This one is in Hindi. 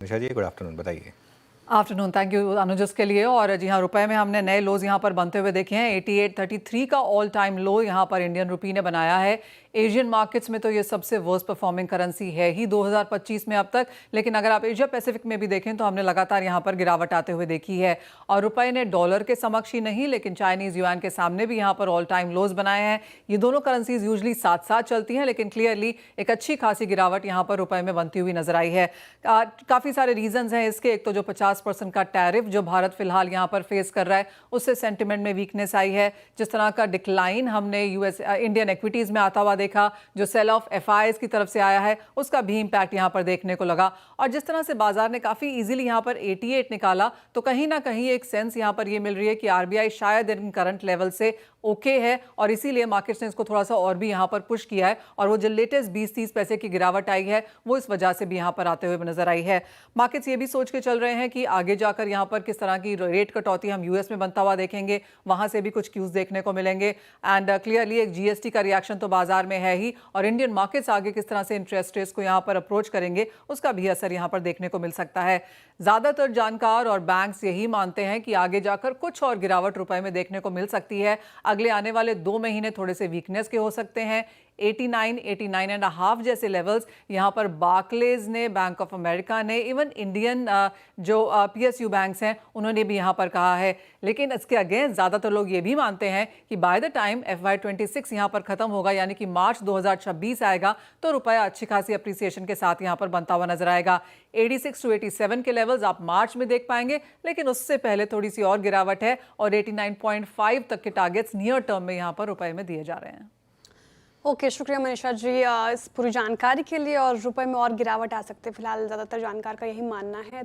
निशा जी, गुड आफ्टरनून, बताइए। आफ्टरनून, थैंक यू अनुज के लिए। और जी हाँ, रुपए में हमने नए लोज यहाँ पर बनते हुए देखे हैं। 88.33 का ऑल टाइम लो यहाँ पर इंडियन रुपी ने बनाया है। एशियन मार्केट्स में तो ये सबसे वर्स्ट परफॉर्मिंग करेंसी है ही 2025 में अब तक। लेकिन अगर आप एशिया पैसिफिक में भी देखें तो हमने लगातार यहाँ पर गिरावट आते हुए देखी है। और रुपए ने डॉलर के समक्ष ही नहीं लेकिन चाइनीज युआन के सामने भी यहाँ पर ऑल टाइम लोज बनाए हैं। ये दोनों करेंसीज यूजली साथ साथ चलती हैं, लेकिन क्लियरली एक अच्छी खासी गिरावट यहाँ पर रुपए में बनती हुई नजर आई है। काफ़ी सारे रीजंस हैं इसके। एक तो जो 50% का टैरिफ जो भारत फिलहाल यहाँ पर फेस कर रहा है, उससे सेंटिमेंट में वीकनेस आई है। जिस तरह का डिक्लाइन हमने इंडियन इक्विटीज़ में आता हुआ देखा, जो सेल ऑफ एफआईआईज की तरफ से आया है, उसका भी इम्पैक्ट यहाँ पर देखने को लगा। और जिस तरह से बाजार ने काफ़ी ईजिली यहाँ पर 88 निकाला, तो कहीं ना कहीं एक सेंस यहाँ पर ये मिल रही है कि आरबीआई शायद इन करंट लेवल से ओके है और इसीलिए मार्केट्स ने इसको थोड़ा सा और भी यहाँ पर पुश किया है। और वो जो लेटेस्ट 20-30 पैसे की गिरावट आई है, वो इस वजह से भी यहाँ पर आते हुए नजर आई है। मार्केट्स ये भी सोच के चल रहे हैं कि आगे जाकर यहाँ पर किस तरह की रेट कटौती हम यूएस में बनता हुआ देखेंगे, वहां से भी कुछ क्यूज देखने को मिलेंगे। एंड क्लियरली एक जीएसटी का रिएक्शन तो बाजार में है ही, और इंडियन मार्केट्स आगे किस तरह से इंटरेस्ट रेट्स को यहाँ पर अप्रोच करेंगे, उसका भी असर यहाँ पर देखने को मिल सकता है। ज्यादातर जानकार और बैंक्स यही मानते हैं कि आगे जाकर कुछ और गिरावट रुपए में देखने को मिल सकती है। अगले आने वाले 2 महीने थोड़े से वीकनेस के हो सकते हैं। 89, 89.5 जैसे लेवल्स यहाँ पर बार्कलेज ने, बैंक ऑफ अमेरिका ने, इवन इंडियन जो पीएसयू बैंक्स हैं उन्होंने भी यहाँ पर कहा है। लेकिन इसके अगेंस्ट ज़्यादातर लोग ये भी मानते हैं कि बाय द टाइम FY26 यहाँ पर खत्म होगा, यानी कि मार्च 2026 आएगा, तो रुपया अच्छी खासी अप्रिसिएशन के साथ यहाँ पर बनता हुआ नजर आएगा। 86 to 87 के लेवल्स आप मार्च में देख पाएंगे, लेकिन उससे पहले थोड़ी सी और गिरावट है और 89.5 तक के टारगेट्स नियर टर्म में यहाँ पर रुपए में दिए जा रहे हैं। ओके, शुक्रिया मनीषा जी इस पूरी जानकारी के लिए। और रुपए में और गिरावट आ सकती है, फिलहाल ज़्यादातर जानकार का यही मानना है।